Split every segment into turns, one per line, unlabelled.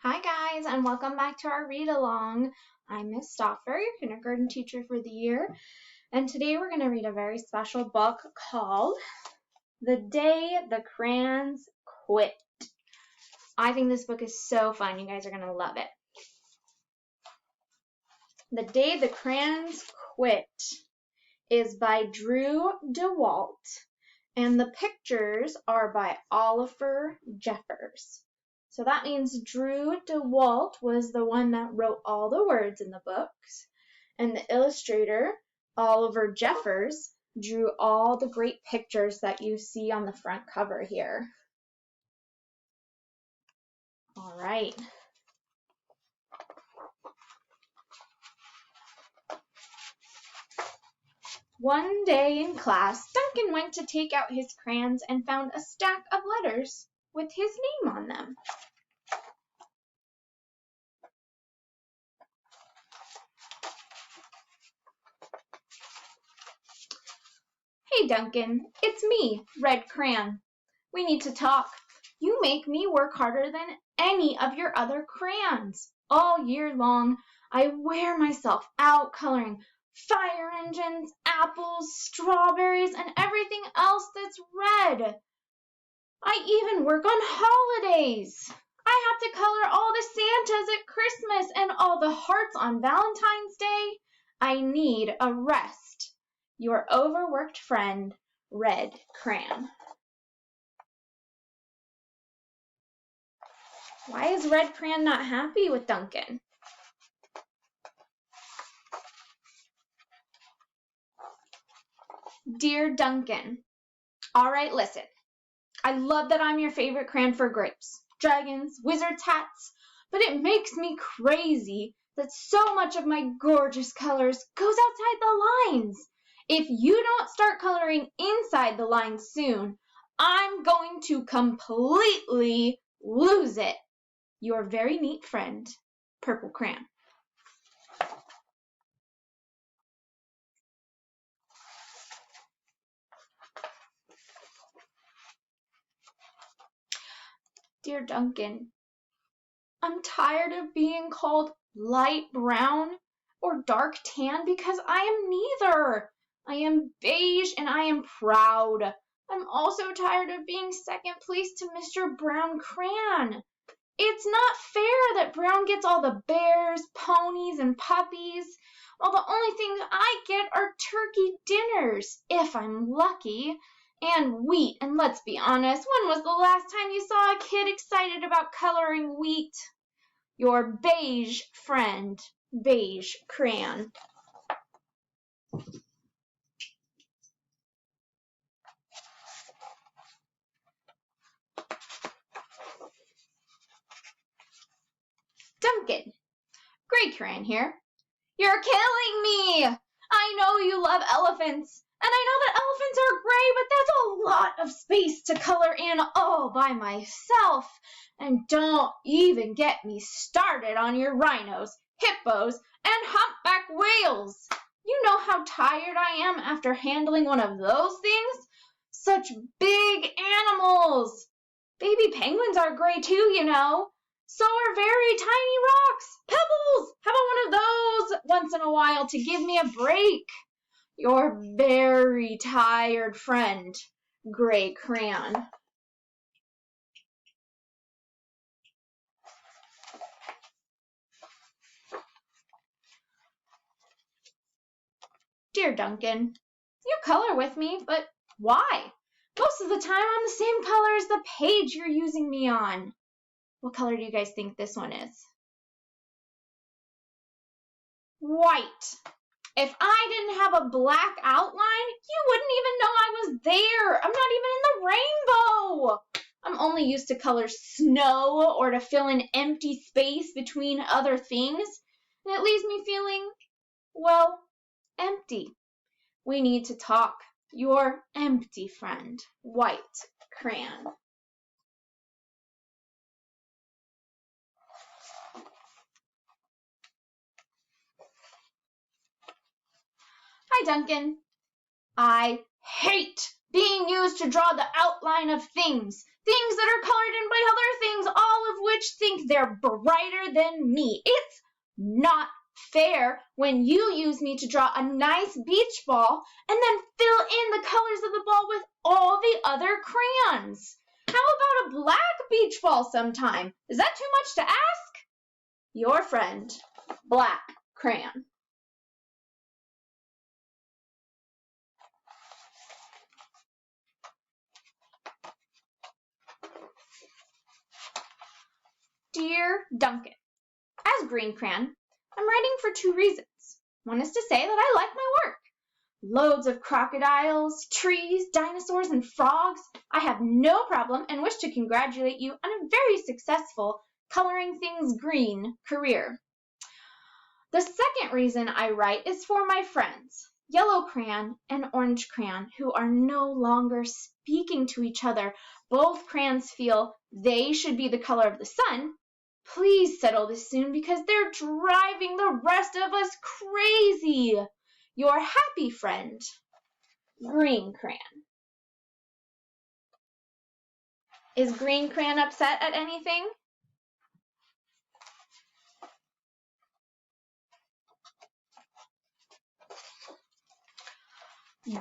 Hi guys, and welcome back to our read along. I'm Miss Stoffer, your kindergarten teacher for the year, and today we're going to read a very special book called The Day the Crayons Quit. I think this book is so fun. You guys are going to love it. The Day the Crayons Quit is by Drew DeWalt, and the pictures are by Oliver Jeffers. So that means Drew DeWalt was the one that wrote all the words in the books, and the illustrator, Oliver Jeffers, drew all the great pictures that you see on the front cover here. All right. One day in class, Duncan went to take out his crayons and found a stack of letters with his name on them. Hey Duncan, it's me, Red Crayon. We need to talk. You make me work harder than any of your other crayons. All year long, I wear myself out coloring fire engines, apples, strawberries, and everything else that's red. I even work on holidays. I have to color all the Santas at Christmas and all the hearts on Valentine's Day. I need a rest. Your overworked friend, Red Crayon. Why is Red Crayon not happy with Duncan? Dear Duncan, all right, listen. I love that I'm your favorite crayon for grapes, dragons, wizards' hats, but it makes me crazy that so much of my gorgeous colors goes outside the lines. If you don't start coloring inside the lines soon, I'm going to completely lose it. Your very neat friend, Purple Crayon. Dear Duncan, I'm tired of being called light brown or dark tan because I am neither. I am beige and I am proud. I'm also tired of being second place to Mr. Brown Crayon. It's not fair that Brown gets all the bears, ponies, and puppies, while the only things I get are turkey dinners, if I'm lucky, and wheat. And let's be honest, when was the last time you saw a kid excited about coloring wheat? Your beige friend, Beige Crayon. Duncan, Gray Crayon here. You're killing me! I know you love elephants, and I know that elephants are gray, but that's a lot of space to color in all by myself. And don't even get me started on your rhinos, hippos, and humpback whales. You know how tired I am after handling one of those things? Such big animals. Baby penguins are gray too, you know. So are very tiny rocks. Pebbles! How about one of those once in a while to give me a break? Your very tired friend, Gray Crayon. Dear Duncan, you color with me, but why? Most of the time I'm the same color as the page you're using me on. What color do you guys think this one is? White. If I didn't have a black outline, you wouldn't even know I was there. I'm not even in the rainbow. I'm only used to color snow or to fill in empty space between other things. And it leaves me feeling, well, empty. We need to talk. Your empty friend, White Crayon. Hi, Duncan. I hate being used to draw the outline of things. things that are colored in by other things, all of which think they're brighter than me. It's not fair when you use me to draw a nice beach ball and then fill in the colors of the ball with all the other crayons. How about a black beach ball sometime? Is that too much to ask? Your friend, Black Crayon. Dear Duncan, as Green Crayon, I'm writing for 2 reasons. One is to say that I like my work. Loads of crocodiles, trees, dinosaurs, and frogs. I have no problem and wish to congratulate you on a very successful coloring things green career. The second reason I write is for my friends, Yellow Crayon and Orange Crayon, who are no longer speaking to each other. Both crayons feel they should be the color of the sun. Please settle this soon because they're driving the rest of us crazy. Your happy friend, Green Crayon. Is Green Crayon upset at anything?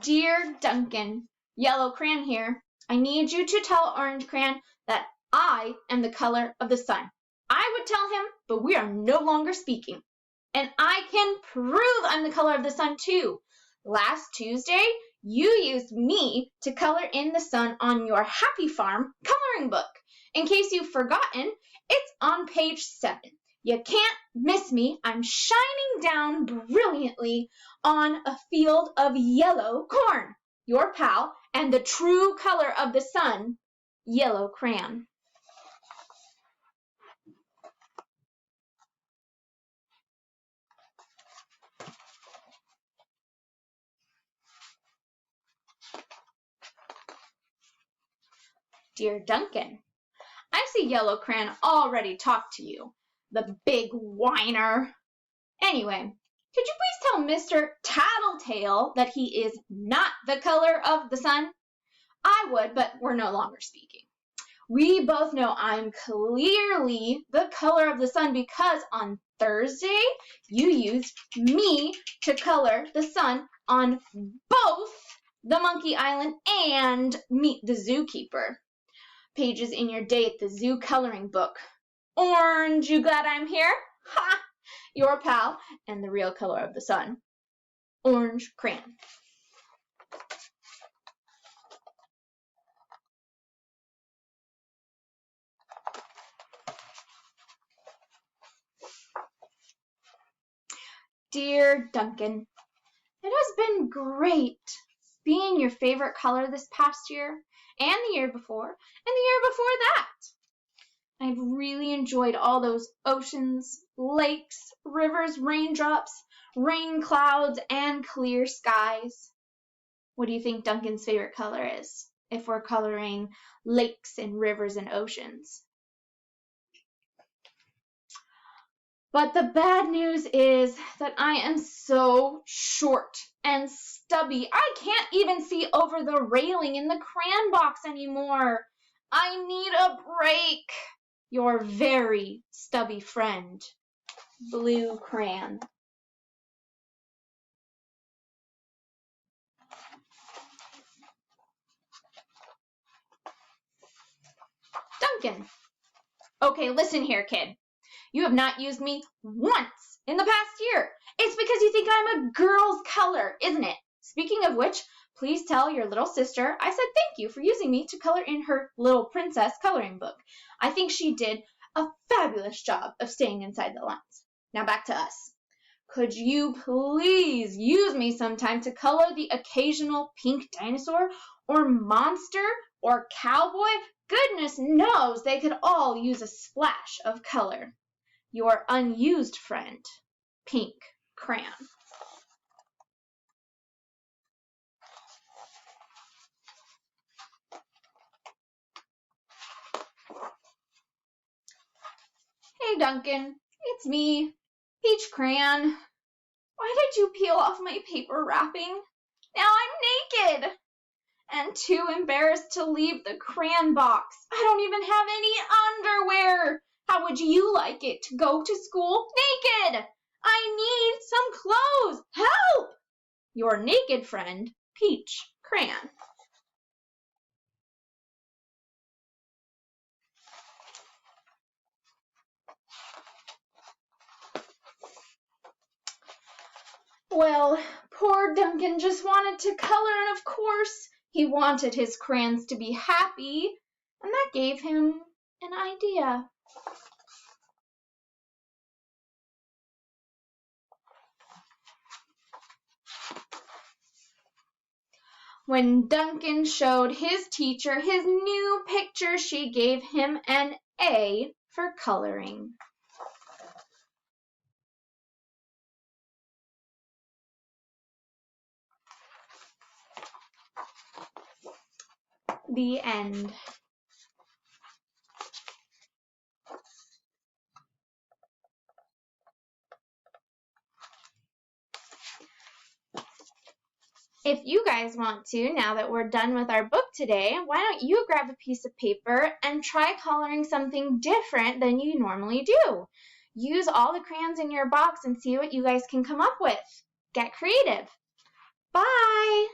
Dear Duncan, Yellow Crayon here. I need you to tell Orange Crayon that I am the color of the sun. I would tell him, but we are no longer speaking. And I can prove I'm the color of the sun too. Last Tuesday, you used me to color in the sun on your Happy Farm coloring book. In case you've forgotten, it's on page 7. You can't miss me. I'm shining down brilliantly on a field of yellow corn. Your pal and the true color of the sun, Yellow Crayon. Dear Duncan, I see Yellow Crayon already talked to you, the big whiner. Anyway, could you please tell Mr. Tattletale that he is not the color of the sun? I would, but we're no longer speaking. We both know I'm clearly the color of the sun because on Thursday, you used me to color the sun on both the Monkey Island and Meet the Zookeeper pages in your Day at the Zoo coloring book. Orange, you glad I'm here? Ha! Your pal and the real color of the sun, Orange Crayon. Dear Duncan, it has been great being your favorite color this past year and the year before and the year before that. I've really enjoyed all those oceans, lakes, rivers, raindrops, rain clouds, and clear skies. What do you think Duncan's favorite color is if we're coloring lakes and rivers and oceans? But the bad news is that I am so short and stubby. I can't even see over the railing in the crayon box anymore. I need a break. Your very stubby friend, Blue Crayon. Duncan. Okay, listen here, kid. You have not used me once in the past year. It's because you think I'm a girl's color, isn't it? Speaking of which, please tell your little sister I said thank you for using me to color in her Little Princess coloring book. I think she did a fabulous job of staying inside the lines. Now back to us. Could you please use me sometime to color the occasional pink dinosaur or monster or cowboy? Goodness knows they could all use a splash of color. Your unused friend, Pink Crayon. Hey Duncan, it's me, Peach Crayon. Why did you peel off my paper wrapping? Now I'm naked. and too embarrassed to leave the crayon box. I don't even have any underwear. How would you like it to go to school naked? I need some clothes. Help! Your naked friend, Peach Crayon. Well, poor Duncan just wanted to color, and of course, he wanted his crayons to be happy, and that gave him an idea. When Duncan showed his teacher his new picture, she gave him an A for coloring. The end. If you guys want to, now that we're done with our book today, why don't you grab a piece of paper and try coloring something different than you normally do? Use all the crayons in your box and see what you guys can come up with. Get creative. Bye!